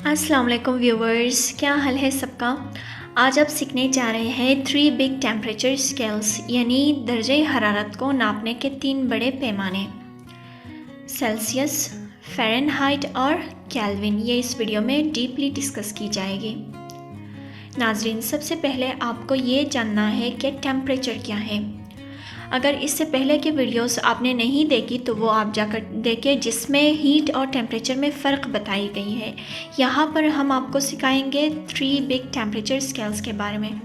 अस्सलाम वालेकुम व्यूवर्स, क्या हाल है सबका। आज आप सीखने जा रहे हैं 3 बिग टेम्परेचर स्केल्स यानी दर्जे हरारत को नापने के 3 बड़े पैमाने, सेल्सियस, फ़ारेनहाइट और केल्विन। ये इस वीडियो में डीपली डिस्कस की जाएगी। नाजरीन, सबसे पहले आपको ये जानना है कि टेम्परेचर क्या है। अगर इससे पहले के वीडियोस आपने नहीं देखी तो वो आप जाकर देखें, जिसमें हीट और टेम्परेचर में फ़र्क बताई गई है। यहाँ पर हम आपको सिखाएंगे 3 बिग टेम्परेचर स्केल्स के बारे में।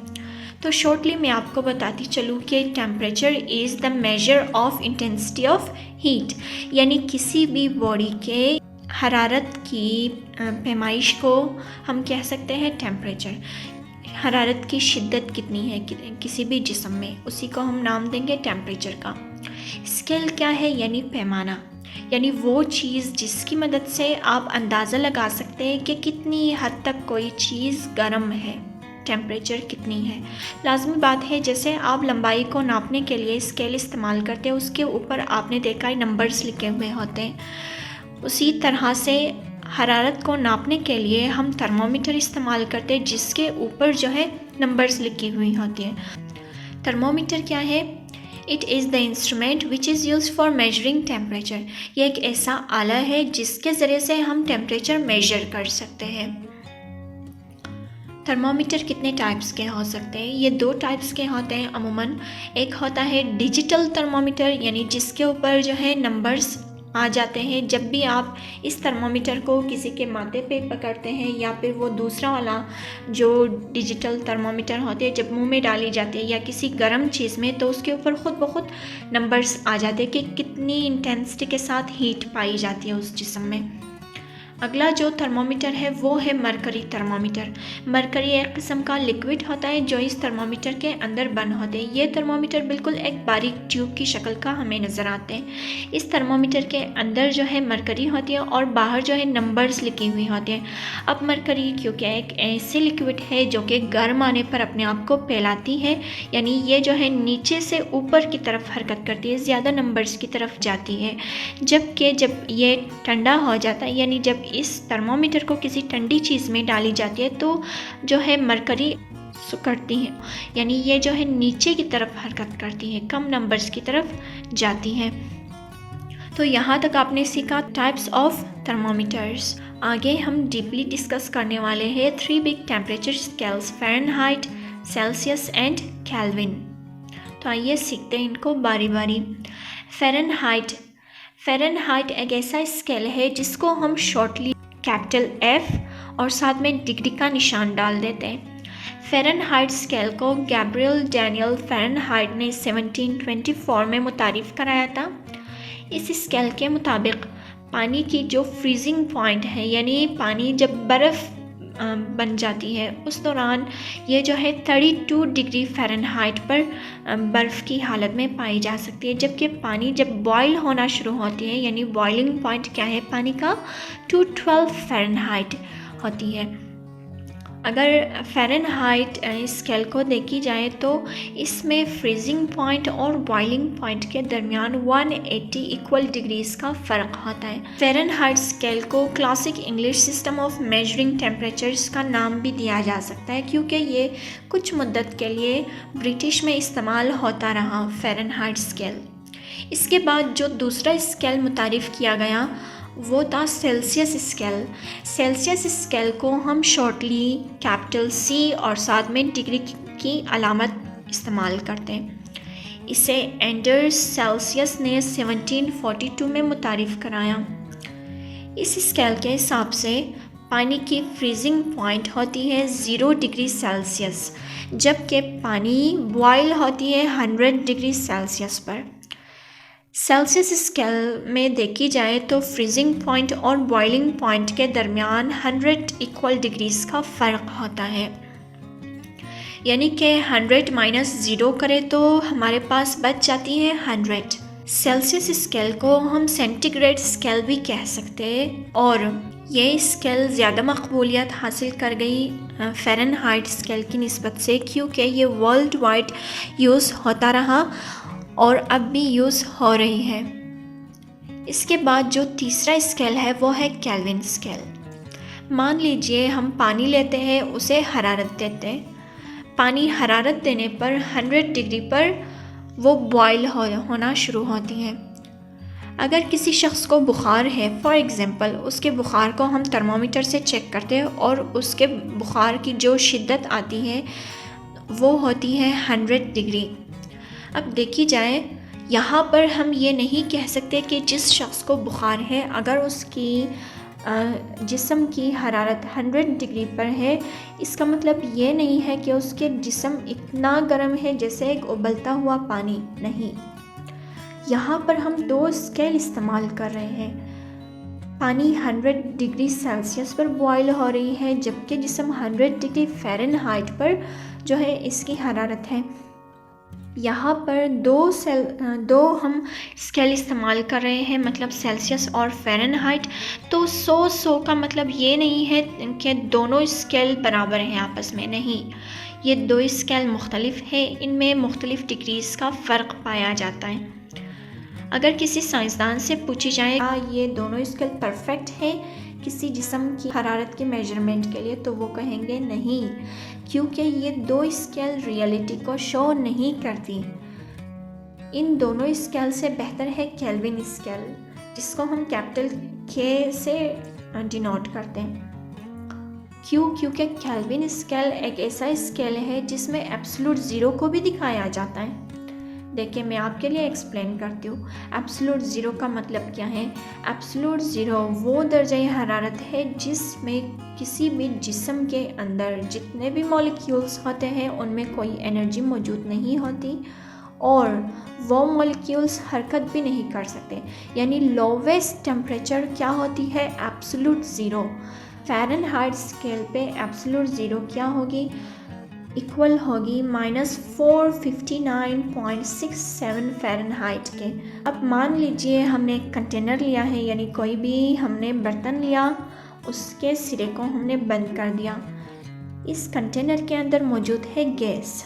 तो शॉर्टली मैं आपको बताती चलूँ कि temperature is the measure of intensity of heat, यानी किसी भी बॉडी के हरारत की पैमाइश को हम कह सकते हैं टेम्परेचर। हरारत की शिद्दत कितनी है किसी भी जिस्म में, उसी को हम नाम देंगे टेम्परेचर का। स्केल क्या है? यानी पैमाना, यानी वो चीज़ जिसकी मदद से आप अंदाज़ा लगा सकते हैं कि कितनी हद तक कोई चीज़ गर्म है, टेम्परेचर कितनी है। लाजमी बात है, जैसे आप लंबाई को नापने के लिए स्केल इस्तेमाल करते हैं, उसके ऊपर आपने देखा है नंबर्स लिखे हुए होते हैं। उसी तरह से हरारत को नापने के लिए हम थर्मोमीटर इस्तेमाल करते हैं, जिसके ऊपर जो है नंबर्स लिखी हुई होती है। थर्मोमीटर क्या है? It is the instrument which is use for measuring temperature. ये एक ऐसा आला है जिसके ज़रिए से हम टेम्परेचर मेजर कर सकते हैं। थर्मोमीटर कितने टाइप्स के हो सकते हैं? ये 2 टाइप्स के होते हैं अमूमन। एक होता है डिजिटल थर्मोमीटर, यानी जिसके ऊपर जो है नंबर्स आ जाते हैं। जब भी आप इस थर्मोमीटर को किसी के माथे पे पकड़ते हैं, या फिर वो दूसरा वाला जो डिजिटल थर्मोमीटर होते हैं जब मुंह में डाली जाती है या किसी गर्म चीज़ में, तो उसके ऊपर ख़ुद ब खुद नंबर्स आ जाते हैं कि कितनी इंटेंसिटी के साथ हीट पाई जाती है उस जिस्म में। अगला जो थर्मोमीटर है वो है मरकरी थर्मोमीटर। मरकरी एक किस्म का लिक्विड होता है जो इस थर्मोमीटर के अंदर बंद होते हैं। ये थर्मोमीटर बिल्कुल एक बारीक ट्यूब की शक्ल का हमें नज़र आते हैं। इस थर्मोमीटर के अंदर जो है मरकरी होती है और बाहर जो है नंबर्स लिखी हुई होती हैं। अब मरकरी क्योंकि एक ऐसे लिक्विड है जो कि गर्म आने पर अपने आप को फैलाती है, यानी ये जो है नीचे से ऊपर की तरफ हरकत करती है, ज़्यादा नंबर्स की तरफ जाती है। जबकि जब ये ठंडा हो जाता है, यानी जब इस थर्मोमीटर को किसी ठंडी चीज़ में डाली जाती है, तो जो है मरकरी सुकड़ती है, यानी ये जो है नीचे की तरफ हरकत करती है, कम नंबर्स की तरफ जाती है। तो यहाँ तक आपने सीखा टाइप्स ऑफ थर्मोमीटर्स। आगे हम डीपली डिस्कस करने वाले हैं 3 big temperature scales, Fahrenheit, Celsius and kelvin. तो आइए सीखते हैं इनको बारी बारी। फ़ारेनहाइट। फ़ारेनहाइट एक ऐसा स्केल है जिसको हम शॉर्टली कैपिटल F और साथ में डिग्री का निशान डाल देते हैं। फ़ारेनहाइट स्केल को गैब्रियल डैनियल फ़ारेनहाइट ने 1724 में मुतारिफ़ कराया था। इस स्केल के मुताबिक पानी की जो फ्रीजिंग पॉइंट है, यानी पानी जब बर्फ़ बन जाती है, उस दौरान ये जो है 32 डिग्री फ़ारेनहाइट पर बर्फ़ की हालत में पाई जा सकती है। जबकि पानी जब बॉयल होना शुरू होती है, यानी बॉइलिंग पॉइंट क्या है पानी का, 212 फ़ारेनहाइट होती है। अगर फ़ारेनहाइट स्केल को देखी जाए तो इसमें फ्रीजिंग पॉइंट और बॉइलिंग पॉइंट के दरमियान 180 इक्वल डिग्रीज़ का फ़र्क होता है। फ़ारेनहाइट स्केल को classic English system of measuring temperatures का नाम भी दिया जा सकता है, क्योंकि ये कुछ मुद्दत के लिए ब्रिटिश में इस्तेमाल होता रहा फ़ारेनहाइट स्केल। इसके बाद जो दूसरा स्केल मुतारिफ़ किया गया वो था सेल्सियस स्केल। सेल्सियस स्केल को हम शॉर्टली कैपिटल C और साथ में डिग्री की अलामत इस्तेमाल करते हैं। इसे एंडर्स सेल्सियस ने 1742 में मुतारिफ़ कराया। इस स्केल के हिसाब से पानी की फ्रीजिंग पॉइंट होती है 0 डिग्री सेल्सियस, जबकि पानी बॉयल होती है 100 डिग्री सेल्सियस पर। सेल्सियस स्केल में देखी जाए तो फ्रीजिंग पॉइंट और बॉइलिंग पॉइंट के दरमियान 100 इक्वल डिग्रीज़ का फ़र्क होता है, यानी कि 100 माइनस 0 करें तो हमारे पास बच जाती है 100। सेल्सियस स्केल को हम सेंटीग्रेड स्केल भी कह सकते हैं, और ये स्केल ज़्यादा मकबूलियत हासिल कर गई फ़ारेनहाइट स्केल की निस्बत से, क्योंकि ये वर्ल्ड वाइड यूज़ होता रहा और अब भी यूज़ हो रही है। इसके बाद जो तीसरा स्केल है वो है केल्विन स्केल। मान लीजिए हम पानी लेते हैं, उसे हरारत देते हैं। पानी हरारत देने पर 100 डिग्री पर वो बॉयल होना शुरू होती है। अगर किसी शख्स को बुखार है, फॉर एग्ज़ाम्पल, उसके बुखार को हम थर्मामीटर से चेक करते हैं और उसके बुखार की जो शिद्दत आती है वो होती है 100 डिग्री। अब देखी जाए, यहाँ पर हम ये नहीं कह सकते कि जिस शख्स को बुखार है, अगर उसकी जिस्म की हरारत 100 डिग्री पर है, इसका मतलब ये नहीं है कि उसके जिस्म इतना गर्म है जैसे एक उबलता हुआ पानी। नहीं, यहाँ पर हम 2 स्केल इस्तेमाल कर रहे हैं। पानी 100 डिग्री सेल्सियस पर बॉयल हो रही है, जबकि जिस्म 100 डिग्री फ़ारेनहाइट पर जो है इसकी हरारत है। यहाँ पर दो हम स्केल इस्तेमाल कर रहे हैं, मतलब सेल्सियस और फ़ारेनहाइट। तो 100 का मतलब ये नहीं है कि दोनों स्केल बराबर हैं आपस में, नहीं। ये 2 स्केल मुख्तलिफ है, इनमें मुख्तलिफ डिग्रीज़ का फ़र्क पाया जाता है। अगर किसी साइंसदान से पूछी जाए ये दोनों स्केल परफेक्ट है किसी जिस्म की हरारत के मेजरमेंट के लिए, तो वो कहेंगे नहीं, क्योंकि ये 2 स्केल रियलिटी को शो नहीं करती। इन दोनों स्केल से बेहतर है केल्विन स्केल, जिसको हम कैपिटल के से डिनोट करते हैं। क्यों? क्योंकि केल्विन स्केल एक ऐसा स्केल है जिसमें एब्सोल्यूट ज़ीरो को भी दिखाया जाता है। देखिए, मैं आपके लिए एक्सप्लेन करती हूँ। एब्सोल्यूट ज़ीरो का मतलब क्या है? एब्सोल्यूट ज़ीरो वो दर्जा हरारत है जिसमें किसी भी जिस्म के अंदर जितने भी मॉलिक्यूल्स होते हैं उनमें कोई एनर्जी मौजूद नहीं होती और वो मॉलिक्यूल्स हरकत भी नहीं कर सकते। यानी लोवेस्ट टेम्परेचर क्या होती है? Absolute zero. फ़ारेनहाइट स्केल पे एब्सोल्यूट ज़ीरो क्या होगी? इक्वल होगी -459.67 फ़ारेनहाइट के। अब मान लीजिए हमने एक कंटेनर लिया है, यानी कोई भी हमने बर्तन लिया, उसके सिरे को हमने बंद कर दिया। इस कंटेनर के अंदर मौजूद है गैस।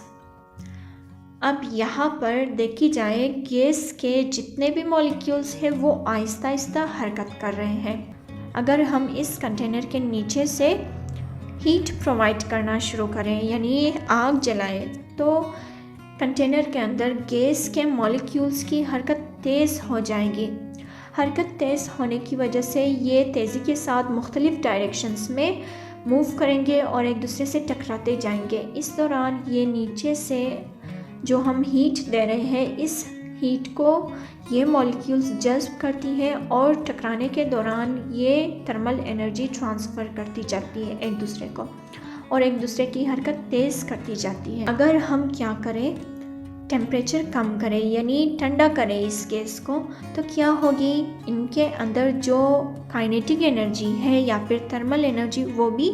अब यहाँ पर देखी जाए, गैस के जितने भी मॉलिक्यूल्स हैं वो आहिस्ता आहिस्ता हरकत कर रहे हैं। अगर हम इस कंटेनर के नीचे से हीट प्रोवाइड करना शुरू करें, यानी आग जलाएं, तो कंटेनर के अंदर गैस के मॉलिक्यूल्स की हरकत तेज़ हो जाएगी। हरकत तेज़ होने की वजह से ये तेज़ी के साथ मुख्तलिफ़ डायरेक्शंस में मूव करेंगे और एक दूसरे से टकराते जाएंगे। इस दौरान ये नीचे से जो हम हीट दे रहे हैं, इस हीट को ये मॉलिक्यूल्स जज़्ब करती हैं और टकराने के दौरान ये थर्मल एनर्जी ट्रांसफ़र करती जाती है एक दूसरे को और एक दूसरे की हरकत तेज़ करती जाती है। अगर हम क्या करें, टेम्परेचर कम करें, यानी ठंडा करें इस गैस को, तो क्या होगी? इनके अंदर जो काइनेटिक एनर्जी है या फिर थर्मल एनर्जी वो भी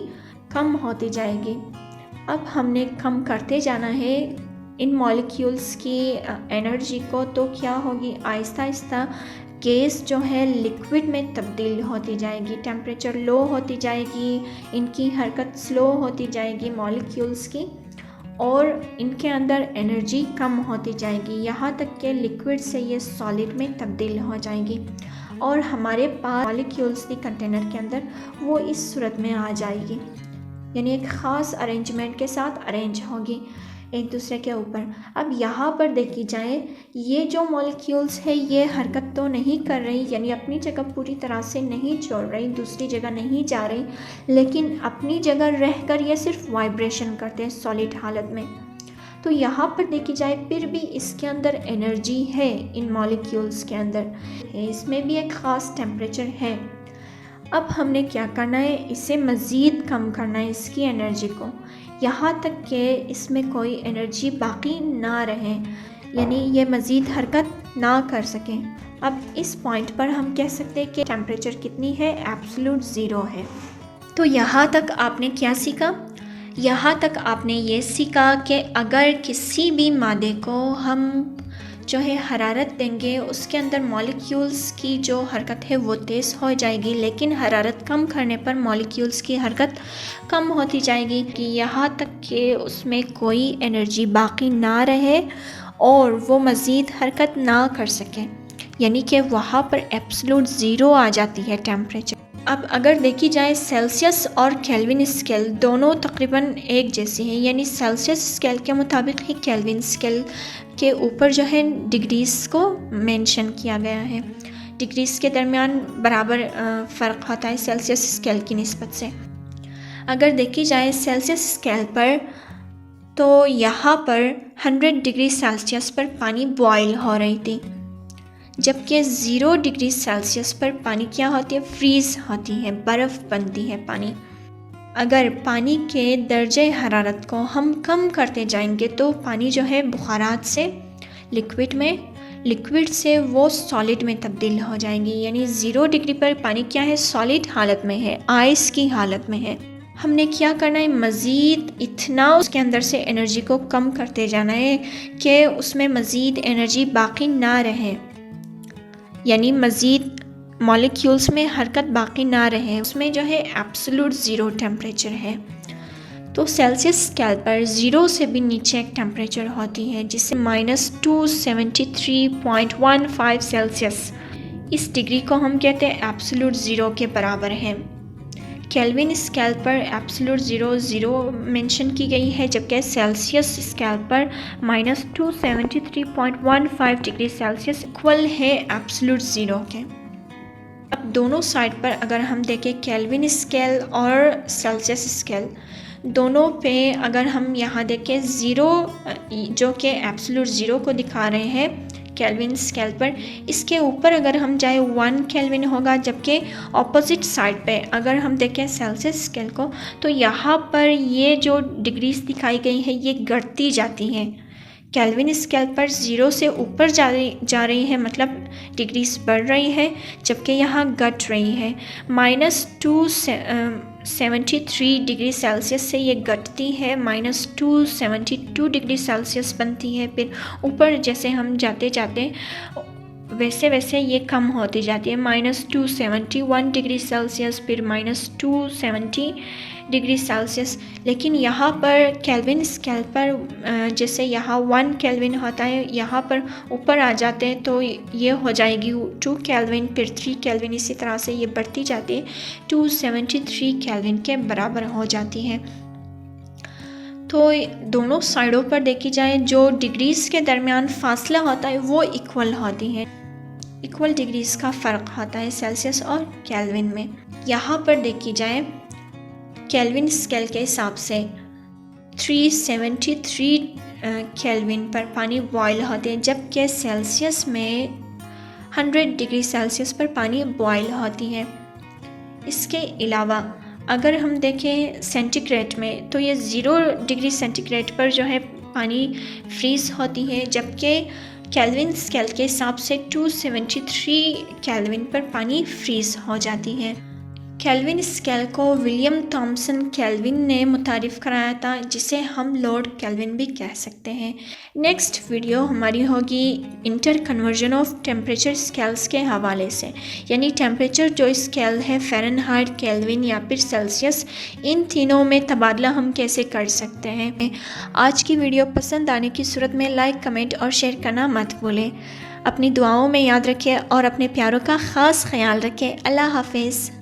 कम होती जाएगी। अब हमने कम करते जाना है इन मॉलिक्यूल्स की एनर्जी को, तो क्या होगी? आहिस्ता आहिस्ता गैस जो है लिक्विड में तब्दील होती जाएगी, टेम्परेचर लो होती जाएगी, इनकी हरकत स्लो होती जाएगी मॉलिक्यूल्स की, और इनके अंदर एनर्जी कम होती जाएगी, यहाँ तक कि लिक्विड से ये सॉलिड में तब्दील हो जाएगी और हमारे पास मॉलिक्यूल्स की कंटेनर के अंदर वो इस सूरत में आ जाएगी, यानी एक ख़ास अरेंजमेंट के साथ अरेंज होगी एक दूसरे के ऊपर। अब यहाँ पर देखी जाए, ये जो मॉलिक्यूल्स है ये हरकत तो नहीं कर रही, यानी अपनी जगह पूरी तरह से नहीं छोड़ रही, दूसरी जगह नहीं जा रही, लेकिन अपनी जगह रहकर ये सिर्फ वाइब्रेशन करते हैं सॉलिड हालत में। तो यहाँ पर देखी जाए, फिर भी इसके अंदर एनर्जी है, इन मॉलिक्यूल्स के अंदर है, इसमें भी एक ख़ास टेम्परेचर है। अब हमने क्या करना है? इसे मज़ीद कम करना है, इसकी एनर्जी को, यहाँ तक कि इसमें कोई एनर्जी बाकी ना रहे, यानी ये मज़ीद हरकत ना कर सकें। अब इस पॉइंट पर हम कह सकते हैं कि टेम्परेचर कितनी है? एब्सोल्यूट ज़ीरो है। तो यहाँ तक आपने क्या सीखा? यहाँ तक आपने ये सीखा कि अगर किसी भी मादे को हम जो है हरारत देंगे, उसके अंदर मॉलिक्यूल्स की जो हरकत है वो तेज़ हो जाएगी, लेकिन हरारत कम करने पर मॉलिक्यूल्स की हरकत कम होती जाएगी कि यहाँ तक कि उसमें कोई एनर्जी बाकी ना रहे और वो मज़ीद हरकत ना कर सके, यानी कि वहाँ पर एब्सोल्यूट ज़ीरो आ जाती है टेम्परेचर। अब अगर देखी जाए सेल्सियस और केल्विन स्केल दोनों तकरीबन एक जैसे हैं, यानी सेल्सियस स्केल के मुताबिक ही केल्विन स्केल के ऊपर जो है डिग्रीज को मेंशन किया गया है। डिग्रीज के दरमियान बराबर फ़र्क होता है सेल्सियस स्केल की निस्बत से। अगर देखी जाए सेल्सियस स्केल पर तो यहाँ पर 100 डिग्री सेल्सियस पर पानी बॉयल हो रही थी, जबकि 0 डिग्री सेल्सियस पर पानी क्या होती है, फ्रीज़ होती है, बर्फ़ बनती है पानी। अगर पानी के दर्जे हरारत को हम कम करते जाएंगे तो पानी जो है बुखारात से लिक्विड में, लिक्विड से वो सॉलिड में तब्दील हो जाएंगी। यानी 0 डिग्री पर पानी क्या है, सॉलिड हालत में है, आइस की हालत में है। हमने क्या करना है, मज़ीद इतना उसके अंदर से एनर्जी को कम करते जाना है कि उसमें मज़ीद एनर्जी बाकी ना रहे, यानी मज़ीद मॉलिक्यूल्स में हरकत बाकी ना रहे, उसमें जो है एब्सोल्यूट ज़ीरो टेम्परेचर है। तो सेल्सियस स्केल पर 0 से भी नीचे एक टेम्परेचर होती है जिसे -273.15 सेल्सियस, इस डिग्री को हम कहते हैं एब्सोल्यूट ज़ीरो के बराबर है। केल्विन स्केल पर एब्सोल्यूट ज़ीरो मेंशन की गई है, जबकि सेल्सियस स्केल पर -273.15 डिग्री सेल्सियस इक्वल है एब्सोल्यूट ज़ीरो के। अब दोनों साइड पर अगर हम देखें केल्विन स्केल और सेल्सियस स्केल, दोनों पे अगर हम यहाँ देखें 0 जो कि एब्सोल्यूट ज़ीरो को दिखा रहे हैं केल्विन स्केल पर, इसके ऊपर अगर हम जाए 1 केल्विन होगा, जबकि ऑपोजिट साइड पे अगर हम देखें सेल्सियस स्केल को तो यहाँ पर ये जो डिग्रीज दिखाई गई है ये घटती जाती हैं। केल्विन स्केल पर 0 से ऊपर जा रही है, मतलब डिग्रीज बढ़ रही है, जबकि यहाँ घट रही है। -273 डिग्री सेल्सियस से ये घटती है, -272 डिग्री सेल्सियस बनती है। फिर ऊपर जैसे हम जाते जाते वैसे वैसे ये कम होती जाती है, -271 डिग्री सेल्सियस, फिर -270 डिग्री सेल्सियस। लेकिन यहाँ पर केल्विन स्केल पर जैसे यहाँ 1 केल्विन होता है, यहाँ पर ऊपर आ जाते हैं तो ये हो जाएगी 2 केल्विन, फिर 3 केल्विन, इसी तरह से ये बढ़ती जाती है 273 केल्विन के बराबर हो जाती है। तो दोनों साइडों पर देखी जाए जो डिग्रीज़ के दरमियान फासला होता है वो इक्वल होती हैं, इक्वल डिग्रीज़ का फ़र्क होता है सेल्सियस और केल्विन में। यहाँ पर देखी जाए केल्विन स्केल के हिसाब से 373 केल्विन पर पानी बॉयल होते हैं, जबकि सेल्सियस में 100 डिग्री सेल्सियस पर पानी बॉयल होती है। इसके अलावा अगर हम देखें सेंटीग्रेड में तो ये 0 डिग्री सेंटीग्रेड पर जो है पानी फ्रीज़ होती है, जबकि केल्विन स्केल के हिसाब से 273 केल्विन पर पानी फ्रीज़ हो जाती है। केल्विन स्केल को विलियम थॉमसन केल्विन ने मुतारिफ़ कराया था, जिसे हम लॉर्ड केल्विन भी कह सकते हैं। नेक्स्ट वीडियो हमारी होगी inter conversion of temperature scales के हवाले से, यानी टेम्परेचर जो स्केल है फ़ारेनहाइट, केल्विन या फिर सेल्सियस, इन तीनों में तबादला हम कैसे कर सकते हैं। आज की वीडियो पसंद आने की सूरत में लाइक, कमेंट और शेयर करना मत भूलें। अपनी दुआओं में याद रखें और अपने प्यारों का ख़ास ख्याल रखें। अल्लाह हाफ़िज़।